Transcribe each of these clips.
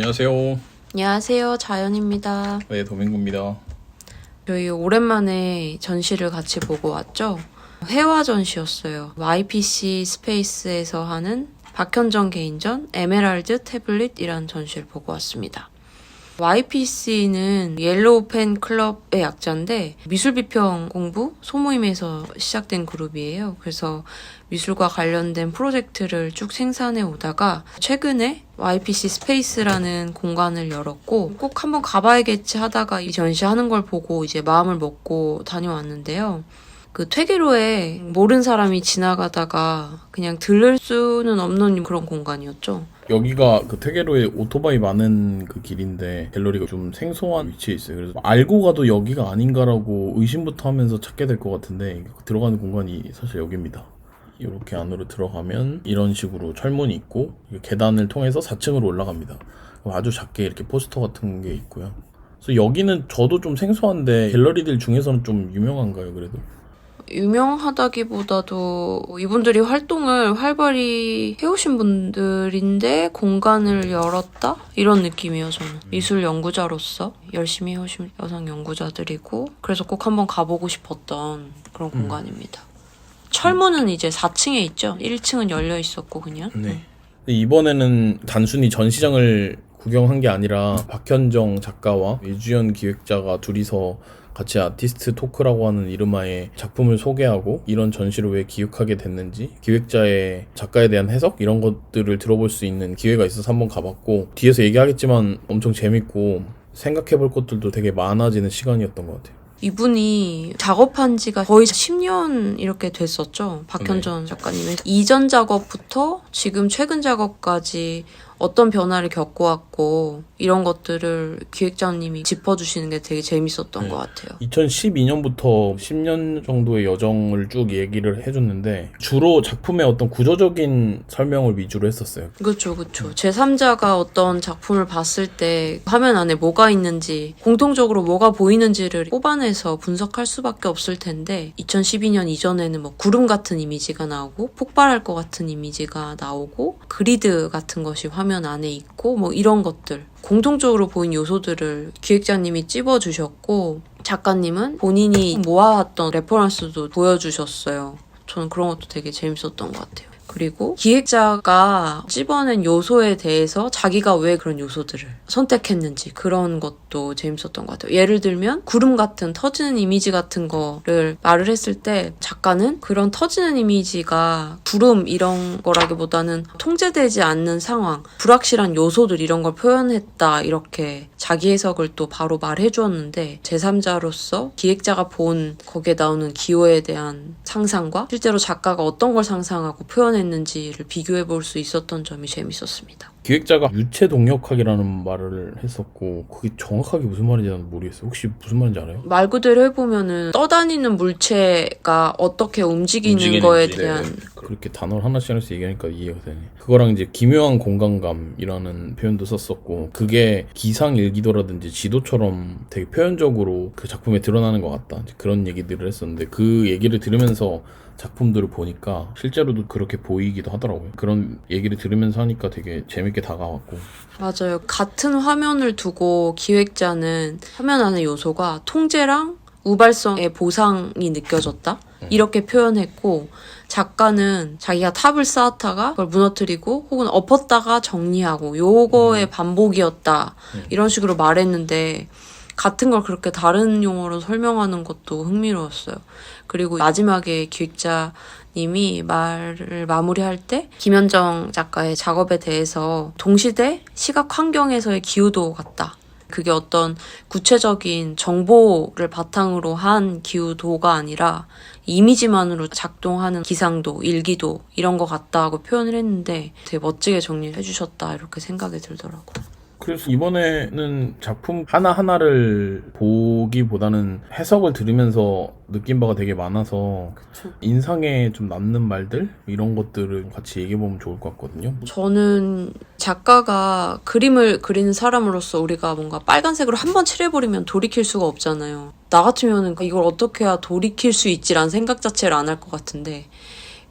안녕하세요. 안녕하세요. 자연입니다. 네, 도민구입니다. 저희 오랜만에 전시를 같이 보고 왔죠? 회화 전시였어요. YPC 스페이스에서 하는 박현정 개인전 에메랄드 태블릿이라는 전시를 보고 왔습니다. YPC는 옐로우 펜 클럽의 약자인데 미술 비평 공부 소모임에서 시작된 그룹이에요. 그래서 미술과 관련된 프로젝트를 쭉 생산해 오다가 최근에 YPC 스페이스라는 공간을 열었고 꼭 한번 가봐야겠지 하다가 이 전시하는 걸 보고 이제 마음을 먹고 다녀왔는데요. 그 퇴계로에 모르는 사람이 지나가다가 그냥 들를 수는 없는 그런 공간이었죠. 여기가 그 퇴계로에 오토바이 많은 그 길인데 갤러리가 좀 생소한 위치에 있어요. 그래서 알고 가도 여기가 아닌가라고 의심부터 하면서 찾게 될 것 같은데 들어가는 공간이 사실 여기입니다. 이렇게 안으로 들어가면 이런 식으로 철문이 있고 계단을 통해서 4층으로 올라갑니다. 아주 작게 이렇게 포스터 같은 게 있고요. 그래서 여기는 저도 좀 생소한데 갤러리들 중에서는 좀 유명한가요, 그래도? 유명하다기보다도 이분들이 활동을 활발히 해오신 분들인데 공간을 열었다? 이런 느낌이에요, 저는. 미술 연구자로서 열심히 해오신 여성 연구자들이고 그래서 꼭 한번 가보고 싶었던 그런 공간입니다. 철문은 이제 4층에 있죠. 1층은 열려 있었고 그냥. 네. 이번에는 단순히 전시장을 구경한 게 아니라 박현정 작가와 외주연 기획자가 둘이서 같이 아티스트 토크라고 하는 이름하에 작품을 소개하고 이런 전시를 왜 기획하게 됐는지 기획자의 작가에 대한 해석 이런 것들을 들어볼 수 있는 기회가 있어서 한번 가봤고 뒤에서 얘기하겠지만 엄청 재밌고 생각해볼 것들도 되게 많아지는 시간이었던 것 같아요. 이분이 작업한 지가 거의 10년 이렇게 됐었죠. 박현정 작가님은. 이전 작업부터 지금 최근 작업까지 어떤 변화를 겪어왔고 이런 것들을 기획자님이 짚어주시는 게 되게 재밌었던 것 같아요. 2012년부터 10년 정도의 여정을 쭉 얘기를 해줬는데 주로 작품의 어떤 구조적인 설명을 위주로 했었어요. 그렇죠. 제3자가 어떤 작품을 봤을 때 화면 안에 뭐가 있는지 공통적으로 뭐가 보이는지를 뽑아내서 분석할 수밖에 없을 텐데 2012년 이전에는 뭐 구름 같은 이미지가 나오고 폭발할 것 같은 이미지가 나오고 그리드 같은 것이 화면 안에 있고 뭐 이런 것들 공통적으로 보인 요소들을 기획자님이 찝어주셨고 작가님은 본인이 모아왔던 레퍼런스도 보여주셨어요. 저는 그런 것도 되게 재밌었던 것 같아요. 그리고 기획자가 찝어낸 요소에 대해서 자기가 왜 그런 요소들을 선택했는지 그런 것도 재밌었던 것 같아요. 예를 들면 구름 같은 터지는 이미지 같은 거를 말을 했을 때 작가는 그런 터지는 이미지가 구름 이런 거라기보다는 통제되지 않는 상황, 불확실한 요소들 이런 걸 표현했다 이렇게 자기 해석을 또 바로 말해주었는데 제3자로서 기획자가 본 거기에 나오는 기호에 대한 상상과 실제로 작가가 어떤 걸 상상하고 표현했는지를 비교해 볼 수 있었던 점이 재밌었습니다. 기획자가 유체 동력학이라는 말을 했었고 그게 정확하게 무슨 말인지 는 모르겠어요. 혹시 무슨 말인지 알아요? 말 그대로 해보면은 떠다니는 물체가 어떻게 움직이는 거에 대한 그렇게 단어를 하나씩 얘기하니까 이해가 되네. 그거랑 이제 기묘한 공간감이라는 표현도 썼었고 그게 기상일기도라든지 지도처럼 되게 표현적으로 그 작품에 드러나는 것 같다. 이제 그런 얘기들을 했었는데 그 얘기를 들으면서 작품들을 보니까 실제로도 그렇게 보이기도 하더라고요. 그런 얘기를 들으면서 하니까 되게 재밌게 다가왔고. 맞아요. 같은 화면을 두고 기획자는 화면 안의 요소가 통제랑 우발성의 보상이 느껴졌다? 이렇게 표현했고 작가는 자기가 탑을 쌓았다가 그걸 무너뜨리고 혹은 엎었다가 정리하고 요거의 반복이었다. 이런 식으로 말했는데 같은 걸 그렇게 다른 용어로 설명하는 것도 흥미로웠어요. 그리고 마지막에 기획자님이 말을 마무리할 때 김현정 작가의 작업에 대해서 동시대 시각 환경에서의 기후도 같다. 그게 어떤 구체적인 정보를 바탕으로 한 기후도가 아니라 이미지만으로 작동하는 기상도, 일기도 이런 것 같다고 표현을 했는데 되게 멋지게 정리를 해주셨다 이렇게 생각이 들더라고요. 그래서 이번에는 작품 하나하나를 보기보다는 해석을 들으면서 느낀 바가 되게 많아서 그쵸. 인상에 좀 남는 말들? 이런 것들을 같이 얘기해보면 좋을 것 같거든요. 저는 작가가 그림을 그리는 사람으로서 우리가 뭔가 빨간색으로 한번 칠해버리면 돌이킬 수가 없잖아요. 나 같으면 이걸 어떻게 해야 돌이킬 수 있지라는 생각 자체를 안 할 것 같은데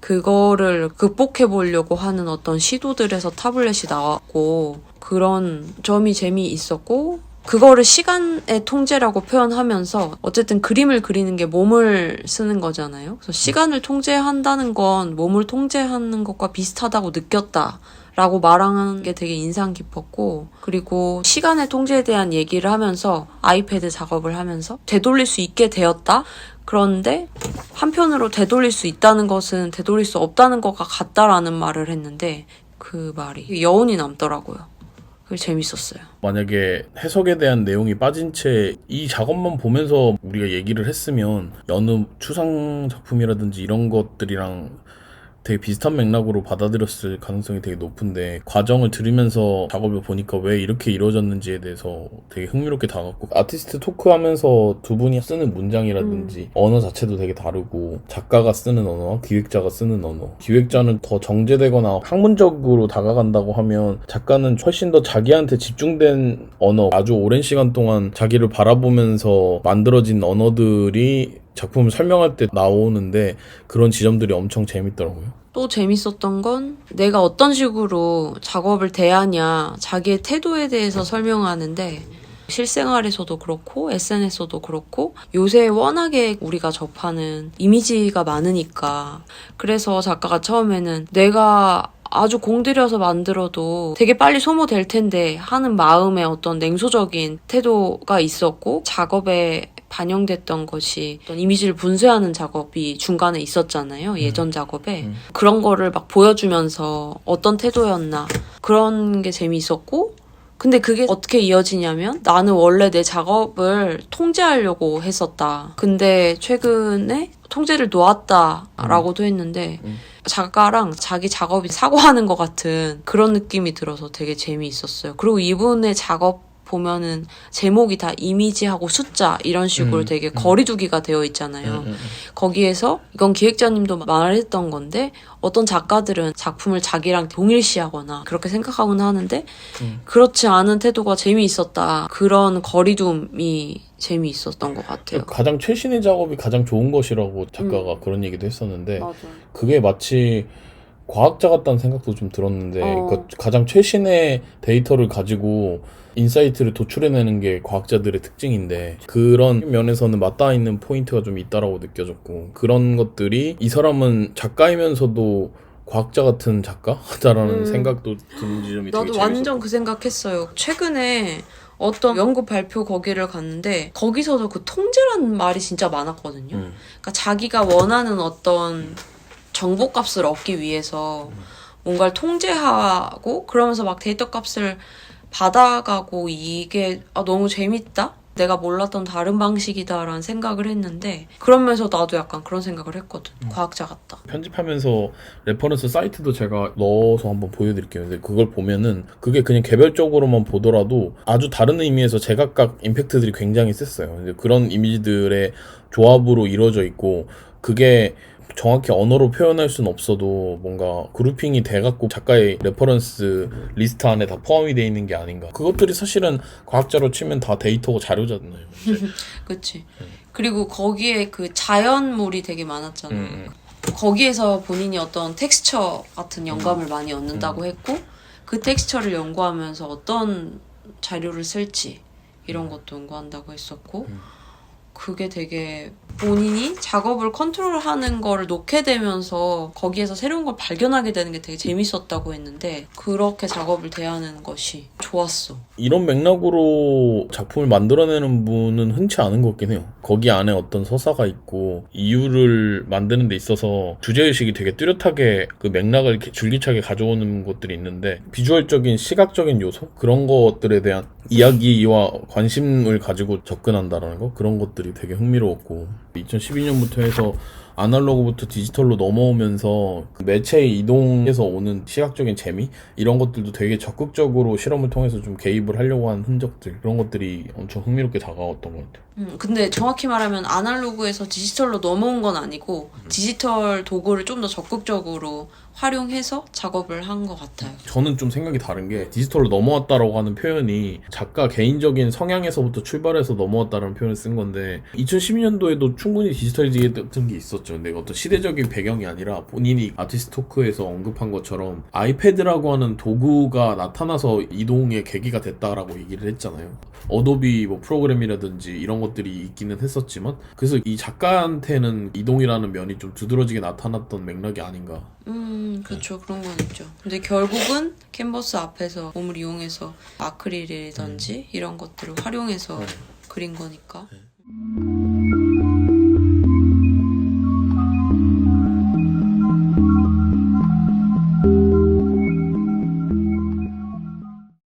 그거를 극복해 보려고 하는 어떤 시도들에서 타블렛이 나왔고 그런 점이 재미있었고 그거를 시간의 통제라고 표현하면서 어쨌든 그림을 그리는 게 몸을 쓰는 거잖아요. 그래서 시간을 통제한다는 건 몸을 통제하는 것과 비슷하다고 느꼈다. 라고 말하는 게 되게 인상 깊었고 그리고 시간의 통제에 대한 얘기를 하면서 아이패드 작업을 하면서 되돌릴 수 있게 되었다? 그런데 한편으로 되돌릴 수 있다는 것은 되돌릴 수 없다는 것과 같다라는 말을 했는데 그 말이 여운이 남더라고요. 그게 재밌었어요. 만약에 해석에 대한 내용이 빠진 채 이 작업만 보면서 우리가 얘기를 했으면 여느 추상 작품이라든지 이런 것들이랑 되게 비슷한 맥락으로 받아들였을 가능성이 되게 높은데 과정을 들으면서 작업을 보니까 왜 이렇게 이루어졌는지에 대해서 되게 흥미롭게 다가갔고 아티스트 토크하면서 두 분이 쓰는 문장이라든지 언어 자체도 되게 다르고 작가가 쓰는 언어와 기획자가 쓰는 언어 기획자는 더 정제되거나 학문적으로 다가간다고 하면 작가는 훨씬 더 자기한테 집중된 언어 아주 오랜 시간 동안 자기를 바라보면서 만들어진 언어들이 작품을 설명할 때 나오는데 그런 지점들이 엄청 재밌더라고요. 또 재밌었던 건 내가 어떤 식으로 작업을 대하냐 자기의 태도에 대해서 설명하는데 실생활에서도 그렇고 SNS에서도 그렇고 요새 워낙에 우리가 접하는 이미지가 많으니까 그래서 작가가 처음에는 내가 아주 공들여서 만들어도 되게 빨리 소모될 텐데 하는 마음의 어떤 냉소적인 태도가 있었고 작업에 반영됐던 것이 어떤 이미지를 분쇄하는 작업이 중간에 있었잖아요. 예전 작업에. 그런 거를 막 보여주면서 어떤 태도였나 그런 게 재미있었고 근데 그게 어떻게 이어지냐면 나는 원래 내 작업을 통제하려고 했었다. 근데 최근에 통제를 놓았다라고도 했는데 작가랑 자기 작업이 사고하는 것 같은 그런 느낌이 들어서 되게 재미있었어요. 그리고 이분의 작업 보면은 제목이 다 이미지하고 숫자 이런 식으로 되게 거리두기가 되어 있잖아요. 거기에서 이건 기획자님도 말했던 건데 어떤 작가들은 작품을 자기랑 동일시하거나 그렇게 생각하곤 하는데 그렇지 않은 태도가 재미있었다. 그런 거리둠이 재미있었던 것 같아요. 가장 최신의 작업이 가장 좋은 것이라고 작가가 그런 얘기도 했었는데 맞아요. 그게 마치 과학자 같다는 생각도 좀 들었는데 그러니까 가장 최신의 데이터를 가지고 인사이트를 도출해내는 게 과학자들의 특징인데 그런 면에서는 맞닿아 있는 포인트가 좀 있다라고 느껴졌고 그런 것들이 이 사람은 작가이면서도 과학자 같은 작가다라는 생각도 드는 지점이 되게 나도 재밌었고 완전 그 생각했어요. 최근에 어떤 연구 발표 거기를 갔는데 거기서도 그 통제라는 말이 진짜 많았거든요. 그러니까 자기가 원하는 어떤 정보값을 얻기 위해서 뭔가를 통제하고 그러면서 막 데이터 값을 받아가고 이게 너무 재밌다? 내가 몰랐던 다른 방식이다라는 생각을 했는데 그러면서 나도 약간 그런 생각을 했거든. 과학자 같다. 편집하면서 레퍼런스 사이트도 제가 넣어서 한번 보여드릴게요. 근데 그걸 보면은 그게 그냥 개별적으로만 보더라도 아주 다른 의미에서 제각각 임팩트들이 굉장히 셌어요. 근데 그런 이미지들의 조합으로 이루어져 있고 그게 정확히 언어로 표현할 수는 없어도 뭔가 그룹핑이 돼갖고 작가의 레퍼런스 리스트 안에 다 포함이 돼 있는 게 아닌가. 그것들이 사실은 과학자로 치면 다 데이터고 자료잖아요. 그치. 그리고 거기에 그 자연물이 되게 많았잖아. 거기에서 본인이 어떤 텍스처 같은 영감을 많이 얻는다고 했고 그 텍스처를 연구하면서 어떤 자료를 쓸지 이런 것도 연구한다고 했었고 그게 되게 본인이 작업을 컨트롤하는 거를 놓게 되면서 거기에서 새로운 걸 발견하게 되는 게 되게 재밌었다고 했는데 그렇게 작업을 대하는 것이 좋았어. 이런 맥락으로 작품을 만들어내는 분은 흔치 않은 것 같긴 해요. 거기 안에 어떤 서사가 있고 이유를 만드는 데 있어서 주제의식이 되게 뚜렷하게 그 맥락을 이렇게 줄기차게 가져오는 것들이 있는데 비주얼적인 시각적인 요소? 그런 것들에 대한 이야기와 관심을 가지고 접근한다라는 거? 그런 것들이 되게 흥미로웠고 2012년부터 해서 아날로그부터 디지털로 넘어오면서 그 매체의 이동에서 오는 시각적인 재미? 이런 것들도 되게 적극적으로 실험을 통해서 좀 개입을 하려고 하는 흔적들 그런 것들이 엄청 흥미롭게 다가왔던 것 같아요. 근데 정확히 말하면 아날로그에서 디지털로 넘어온 건 아니고 디지털 도구를 좀 더 적극적으로 활용해서 작업을 한 것 같아요. 저는 좀 생각이 다른 게 디지털로 넘어왔다라고 하는 표현이 작가 개인적인 성향에서부터 출발해서 넘어왔다라는 표현을 쓴 건데 2012년도에도 충분히 디지털 같은 게 있었죠. 있었죠. 근데 어떤 시대적인 배경이 아니라 본인이 아티스트 토크에서 언급한 것처럼 아이패드라고 하는 도구가 나타나서 이동의 계기가 됐다라고 얘기를 했잖아요. 어도비 뭐 프로그램이라든지 이런 것들이 있기는 했었지만 그래서 이 작가한테는 이동이라는 면이 좀 두드러지게 나타났던 맥락이 아닌가. 그렇죠. 그런 건 있죠. 근데 결국은 캔버스 앞에서 몸을 이용해서 아크릴이라든지 이런 것들을 활용해서 그린 거니까.